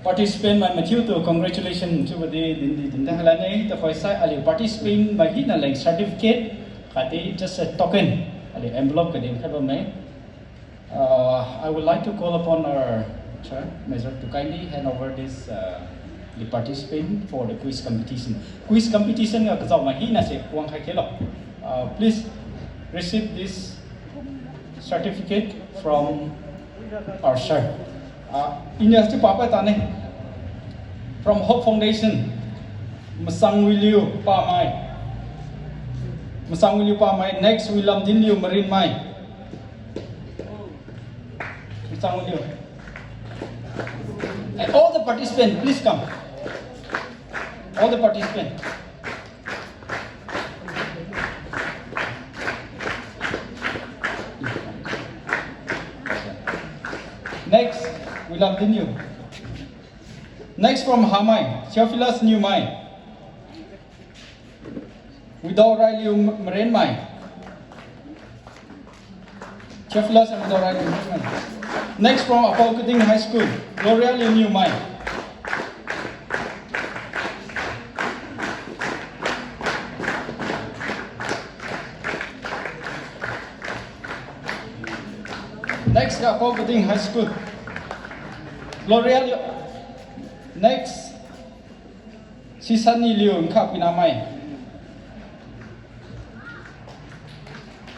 participant my Matthew to congratulations to the halane the first ali participant my hina like certificate kati just a token ali envelope kadin khaba me. I would like to call upon our chair measure to kindly hand over this the participant for the quiz competition. Quiz competition nga kazaw ma hina se kuang khai khelo. Please receive this certificate from our sir. University Papa Tane from Hope Foundation, Masang Williu Pa Mai. Masang Williu Pa Mai. Next, William Dinliu Marine Mai. Masang Williu. And all the participants, please come. All the participants. Next, William Dinliu. Next from Hamai, Theophilus New Mai. Without Liu Marine Mai. Theophilus and without Liu Marine Mai. Next from Apolkuting High School, Gloria Liu New Mai. Next, Apolkuting High School, Gloria Liu. Next, Sisani Liu Kapinamai.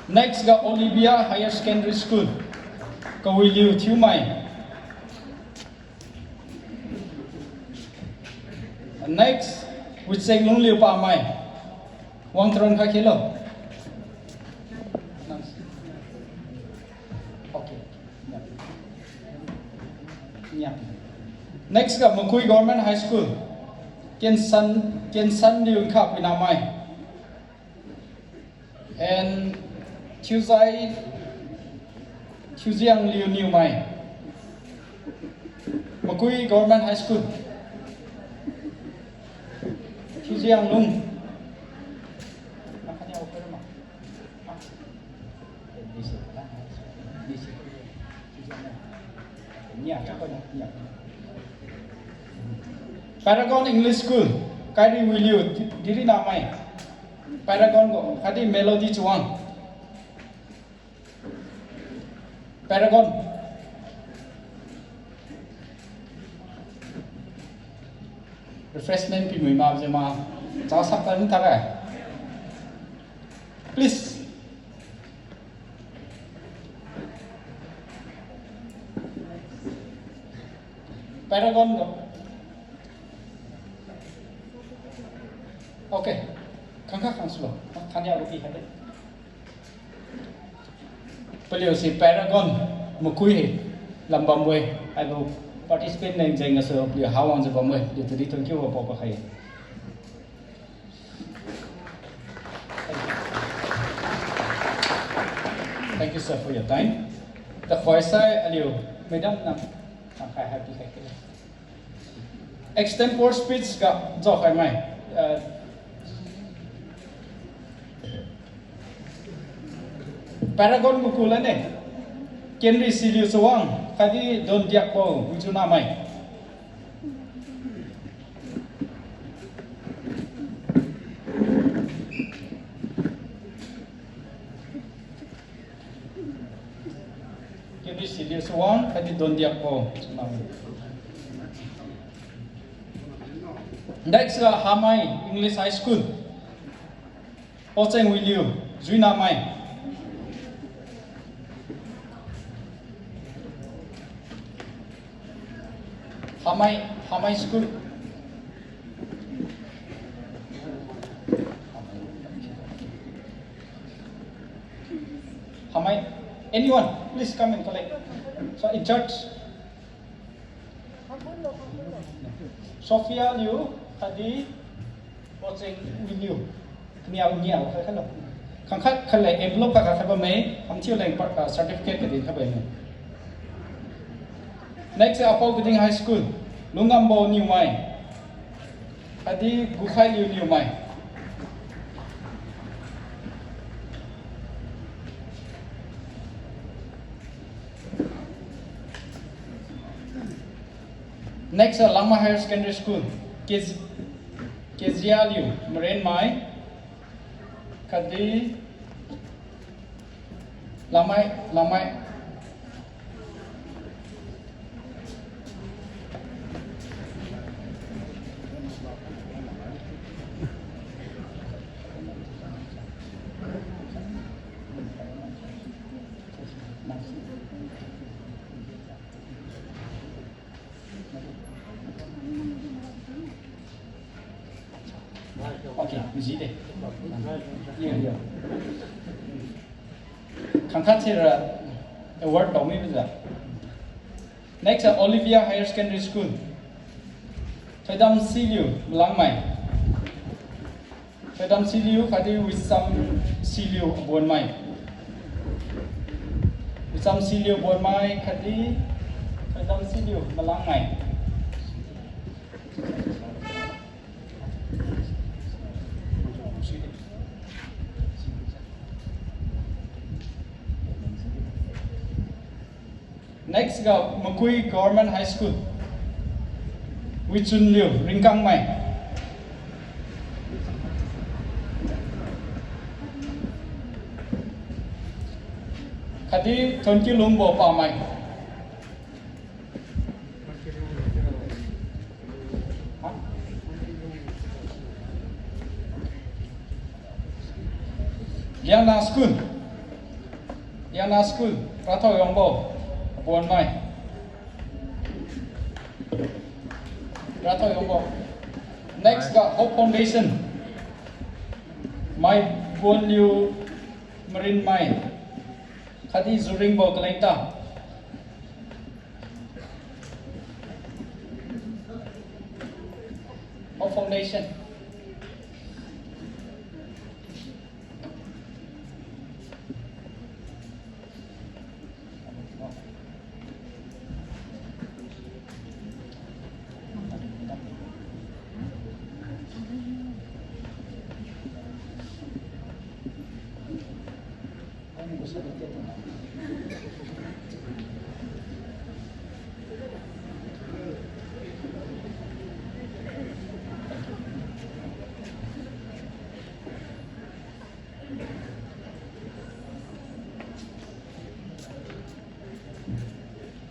Next, Olivia Higher Secondary School, Kawi Liu Thiu Mai. Next, with Senglung Liu Pa Mai, Wang Tron Kakilo. Okay. Yeah. Next, Makui Government High School, Ken San Liu Kapinamai. And Tuesday Tuziang Liu New Mai. Makui Government High School, Tuziang Lung. Paragon English School, Kadi Williu, Diri Namai. Paragon go, Kadi Melody Chuang. Paragon. Refreshment Pimui Mabzema. Chasaptan Tara. Please. Paragon go. Okay. Kangka Kanslo. Tanya Ruki had it. Polio si Paragon Mukui Lambamwe. I will participate in the so how on the Bamwe, the little Q of Papa Hay. Thank you, sir, for your time. The first side, Aliu, Madam Nam, I happy. Extempore speech got Zokai Mai. Paragon Mukulane, Kenry Siliu Sawang, Kadi Don Diakpo, Ujunamai. Kenry Siliu Sawang, Kadi Don Diakpo, Ujunamai. Next, Hamai English High School, Ocheng Williu, Junamai. Hamai School. Hamai, anyone, please come and collect. So in church. Sophia Liu, Hadi, Ocheng Liu, Niao, hello. Kankat collect envelope kakakaba may, until like certificate kadin kabay. Next, Apolkuting High School, Lungambo New Mai. Adi Gukhai Liu New Mai. Next, Lama Higher Secondary School, Kezia Liu, Marine Mai, Kadi, Lamai. Okay, gì đây? Nhiều. Khang khát sẽ là award đó mới bây giờ. Next là Olivia Higher Secondary School. Phải đâm xí liu lang mày. Phải đâm xí liu khai đi with some xí liu buồn mày. With some xí liu buồn mày khai đi phải đâm xí liu mà lang mày. Next go Makui Government High School. Wichun Liu Ringkang Mai. Khadi thon ki lum bo pa mai. Liana School. Ratho Yongbo. Buồn mày. Ratho Yongbo. Next got Hope Foundation. Mai buồn liu Marine Mai. Khadi Zuring Bo Kalenta. Hope Foundation.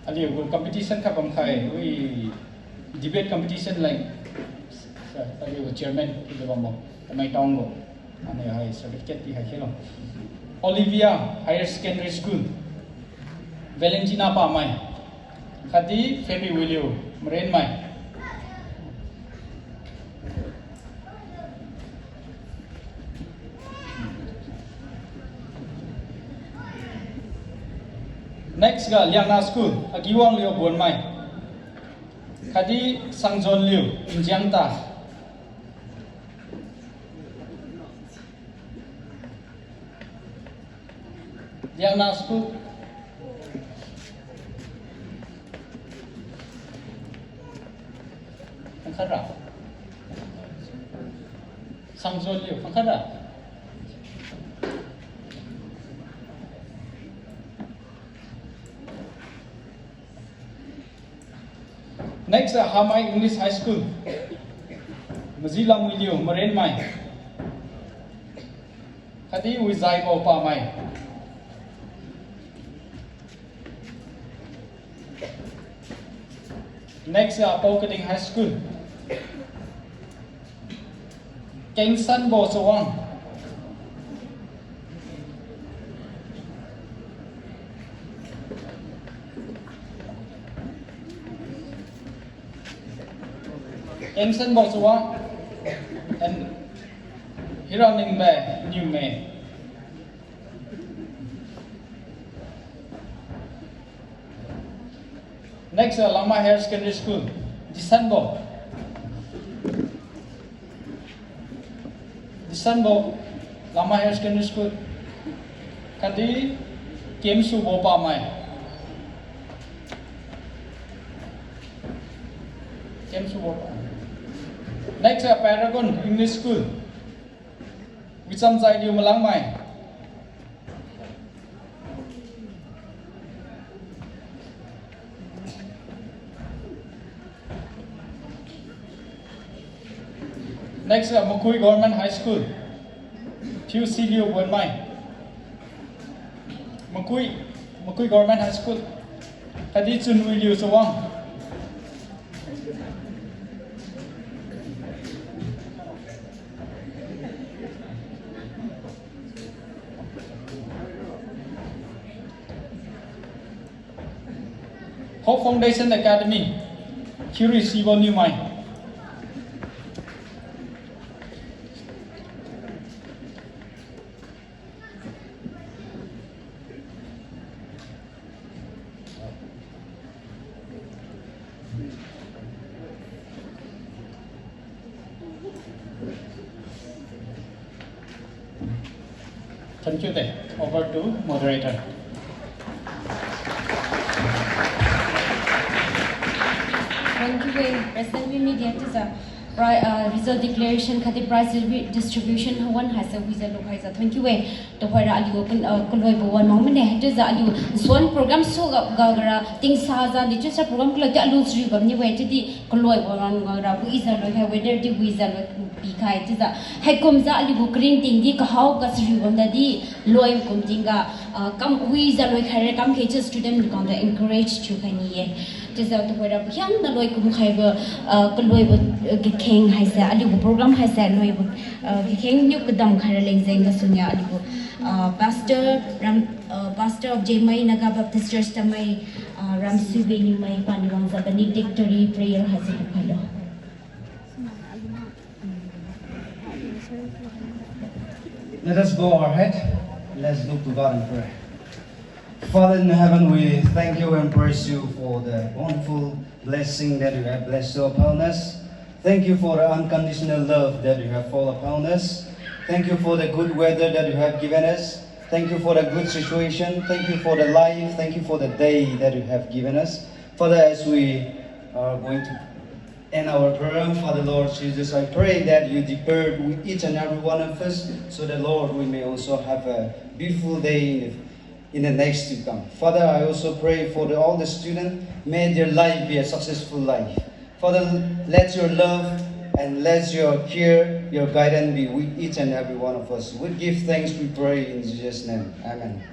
Ali competition ka bang khai we debate competition like ali chairman ki bang mo mai tong go ane hai certificate ti hai khelo Olivia Higher Secondary School Valentina pa mai khadi Femi Williu Mren mai Next ga Liana School Agiwang Liu Buon Mai Khadi Sangjon Liu Injiang Ta Liana School Khara Sangjon Liu Khara Next, Hamai English High School, Mazila William Marine Mai, Khadi Wizai Bo Pa Mai. Next, Pokading High School, Keng San Bo Sawang. Engson Botswana and Hiraning Bay, New May. Next, Lama Higher Secondary School, Disanbo, Lama Higher Secondary School, Kadi Kemsu Bopa Mai. Kemsu Bopa. Next, Paragon English School, Wicham Zai Liu Malang Mai. Next, Mukui Government High School. Thiu Liu Buôn Mai. Mukui Government High School. Hadi Chun Ui Liu Sawang. Hope Foundation Academy. Kiri Sibo New Mai. Thank you. Then over to moderator. Thank you, President. We media to the result declaration. Khati prize distribution. One has a visa look has a 20 way. The where Ali open Koloi one moment. It is Ali Swan program so Gagara things Saza. The just a program like the Alus River. You went to the Koloi one Gagara who is a look whether the visa Pika. It is a Hekomza Ali Bukrin thing. The Kahau Kasri on the Loy Kumtinga. Come we are like come cages student on the encouraged to Kanye. Just out of where young the Loy Kumhaiba King has a little program has a Loy King Nukadam Karaling Zenga Sunya Alibu. Pastor of Jamai Naga Baptist Church Tamai Ram Suveni Mai Panwanza benedictory prayer has a hello. Let us bow our head. Let's look to God in prayer. Father in heaven, we thank you and praise you for the wonderful blessing that you have blessed upon us. Thank you for the unconditional love that you have fallen upon us. Thank you for the good weather that you have given us. Thank you for the good situation. Thank you for the life. Thank you for the day that you have given us. Father, as we are going to end our program, Father Lord Jesus, I pray that you depart with each and every one of us, so that Lord, we may also have a beautiful day in the next to come. Father, I also pray for all the students. May their life be a successful life. Father, let your love and let your care, your guidance be with each and every one of us. We give thanks, we pray in Jesus' name. Amen.